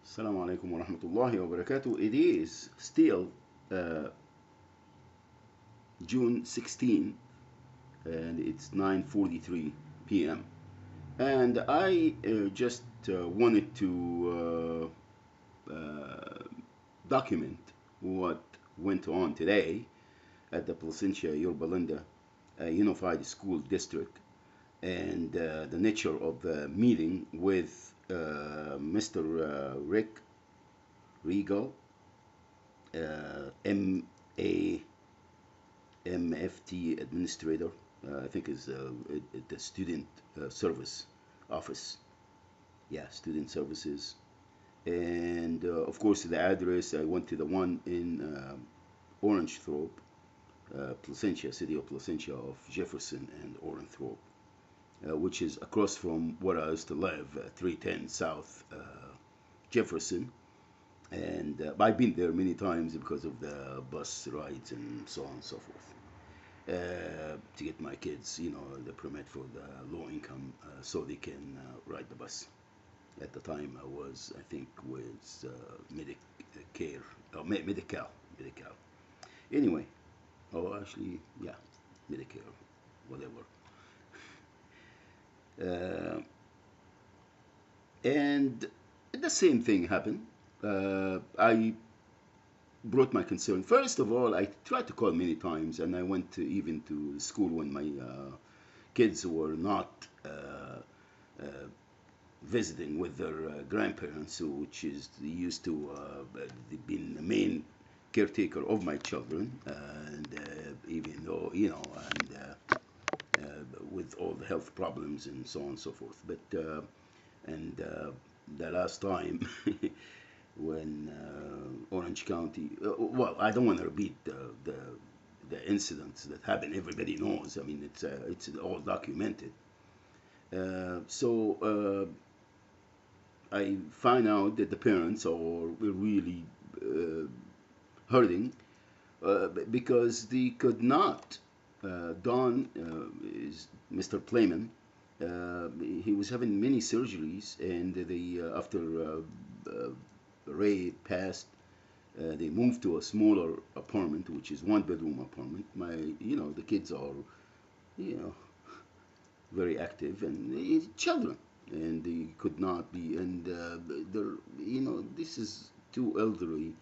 Assalamu alaikum wa rahmatullahi wa barakatuh. It is still uh, June 16 and it's 9:43 p.m. And I just wanted to document what went on today at the Placentia Yorba Linda Unified School District and the nature of the meeting with Mr. Rick Regal, MA MFT administrator, I think is the student service office. Yeah, student services. And of course, the address, I went to the one in Orange Thorpe, Placentia, city of Placentia of Jefferson and Orange Thorpe, which is across from where I used to live, 310 South Jefferson. And I've been there many times because of the bus rides and so on and so forth. To get my kids, the permit for the low income so they can ride the bus. At the time, I was, I think, with Medicare, Medical. Anyway, actually, yeah, Medicare, whatever. Uh, and the same thing happened. I brought my concern. First of all, I tried to call many times, and I went even to school when my kids were not uh, visiting with their grandparents, which is used to being the main caretaker of my children, and even though with all the health problems and so on and so forth. But and the last time when Orange County, well, I don't want to repeat the incidents that happened. Everybody knows. I mean, it's all documented. So I find out that the parents are really uh, hurting because they could not. Don is Mr. Playman. He was having many surgeries, and they after Ray passed, they moved to a smaller apartment, which is one bedroom apartment. The kids are, you know, very active and children, and they could not be, and they're, this is too elderly,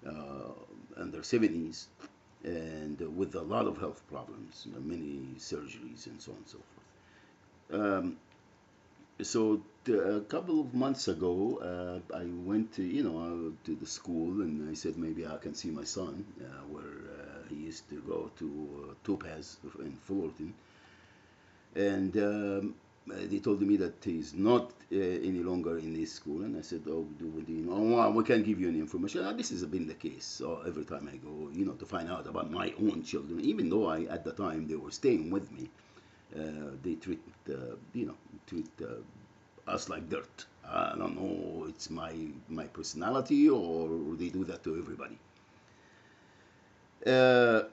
in their 70s, and with a lot of health problems, many surgeries, and so on and so forth. So a couple of months ago, I went to the school, and I said maybe I can see my son, where he used to go to Topaz in Fullerton, and they told me that he's not any longer in this school, and I said, oh, well, we can't give you any information. This has been the case. So every time I go, to find out about my own children, even though at the time they were staying with me, they treat us like dirt. I don't know, it's my personality, or they do that to everybody. Uh,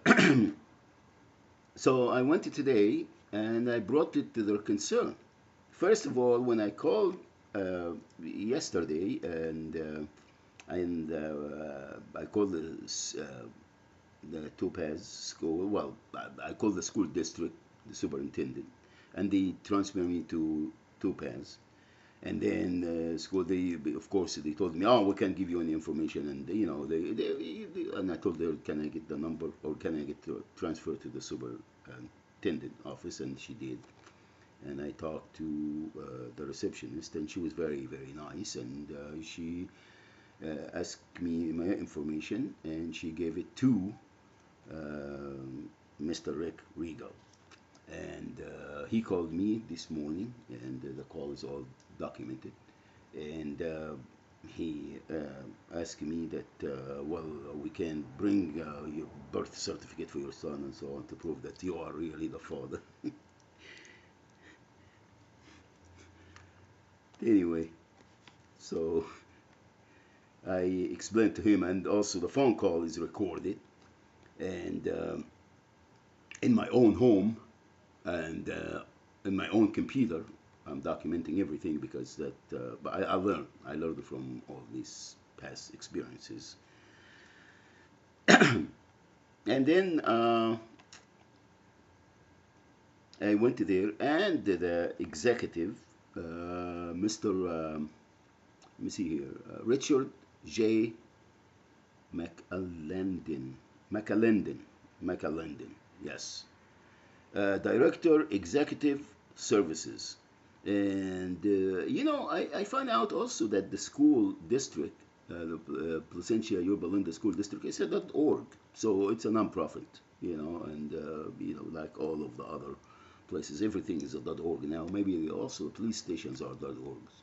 so I went to today, and I brought it to their concern. First of all, when I called yesterday, and I called the Topaz school. Well, I called the school district, the superintendent, and they transferred me to Topaz. And then school, they of course they told me, oh, we can't give you any information, and and I told her, can I get the number, or can I get transferred to the superintendent office, and she did. And I talked to the receptionist, and she was very, very nice, and she asked me my information, and she gave it to Mr. Rick Regal. And he called me this morning, and the call is all documented. And he asked me that, well, we can bring your birth certificate for your son and so on to prove that you are really the father. Anyway, so I explained to him, and also the phone call is recorded, and in my own home, and in my own computer, I'm documenting everything because but I learned from all these past experiences. And then I went there, and the executive, Mr. Let me see here, Richard J. McAlendon, McAlendon, McAlendon, yes, Director, Executive Services. And I find out also that the school district, the Placentia Yorba Linda School District, is a .org, so it's a nonprofit, and like all of the other places, everything is a .org now. Maybe also police stations are .orgs,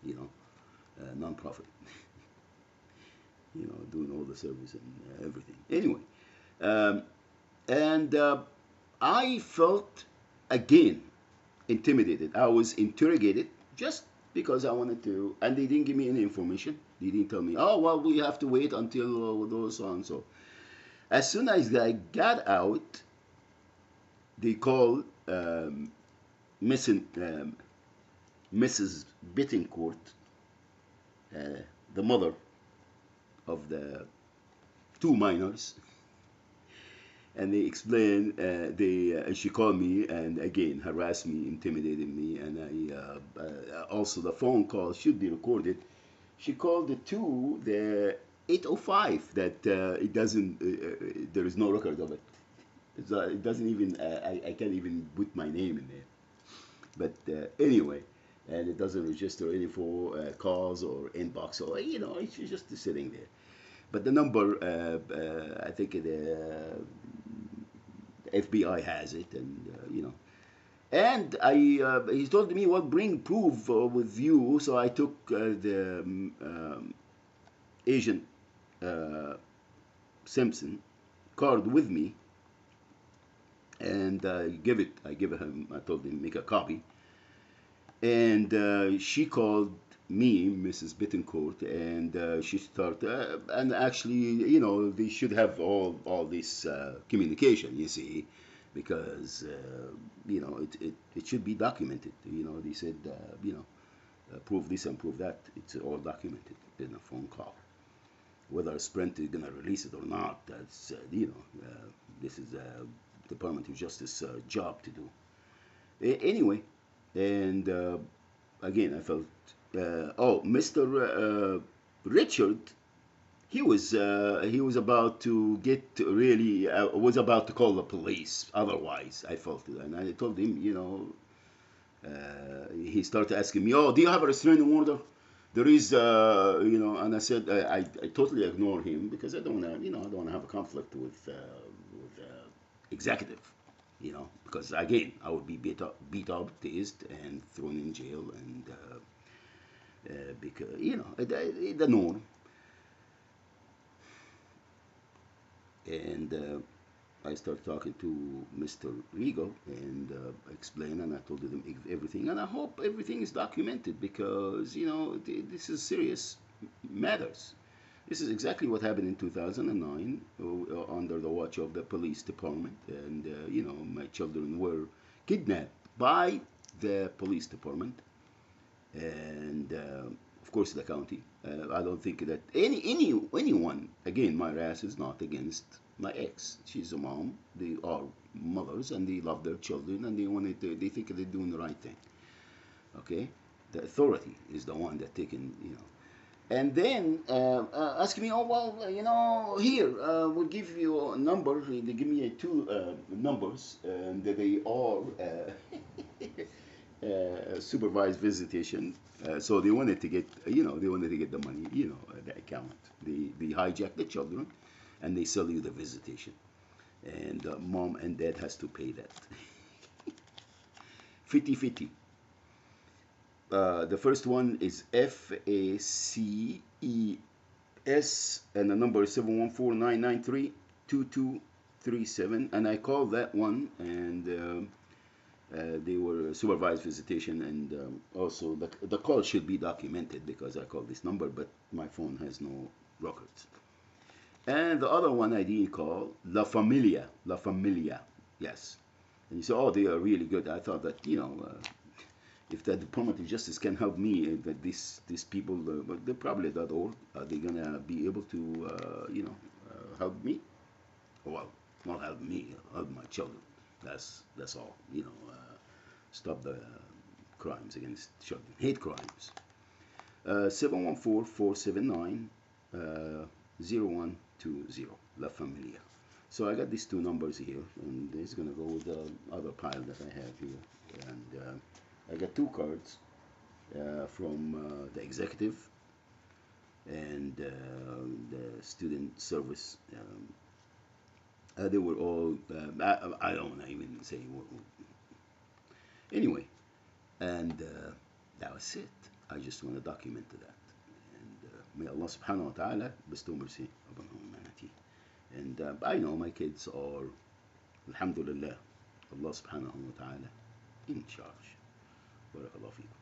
you know, nonprofit, doing all the service and everything. Anyway, um, and I felt again intimidated. I was interrogated just because I wanted to, and they didn't give me any information. They didn't tell me, oh, well, we have to wait until those so and so. As soon as I got out, they called Mrs. Bittencourt, uh, the mother of the two minors, and they explained. She called me and again harassed me, intimidated me, and also the phone call should be recorded. She called the 805 that it doesn't. There is no record of it. It doesn't even. I can't even put my name in there. But anyway, and it doesn't register any for calls or inbox or it's just sitting there. But the number, I think the FBI has it, and And he told me, "Well, bring proof with you." So I took the Agent uh, Simpson card with me, and I give him. I told him make a copy, and she called me, Mrs. Bittencourt, and she started. And actually, they should have all this communication. You see, because it should be documented. They said prove this and prove that. It's all documented in a phone call. Whether Sprint is gonna release it or not, that's this is Department of Justice job to do. Anyway, and again, I felt, Mr. Richard, he was about to get really was about to call the police. Otherwise, I felt it, and I told him, he started asking me, "Oh, do you have a restraining order?" There is, and I said I totally ignore him because I don't want to, I don't want to have a conflict with executive, because again I would be beat up, tased, and thrown in jail, and because the norm. And I started talking to Mr. Rigo and explained, and I told him everything, and I hope everything is documented because this is serious matters. This is exactly what happened in 2009 under the watch of the police department, and my children were kidnapped by the police department, and of course the county. I don't think that anyone, again, my race is not against my ex. She's a mom. They are mothers, and they love their children, and they think they're doing the right thing. Okay, the authority is the one that taking and then asking me, "Oh, well, here we'll give you a number." They give me two numbers, and they are supervised visitation. So they wanted to get, the money, the account. They hijack the children, and they sell you the visitation, and mom and dad has to pay that. 50-50. The first one is FACES, and the number is 714-993-2237, and I called that one, and they were supervised visitation, and also the call should be documented because I called this number, but my phone has no records. And the other one I didn't call, La Familia, yes. And you say, "Oh, they are really good." I thought that, if the Department of Justice can help me, that these people, but they're probably that old, are they gonna be able to, help me? Well, not help me, help my children. That's all. Stop the crimes against children, hate crimes. 714-479 0120, La Familia. So I got these two numbers here, and it's gonna go with the other pile that I have here. And I got two cards from the executive and the student service. They were all, I don't want to even say what. Anyway, and that was it. I just want to document that. And may Allah subhanahu wa ta'ala bestow mercy upon humanity. And I know my kids are, alhamdulillah, Allah subhanahu wa ta'ala in charge. Barakallahu feekum.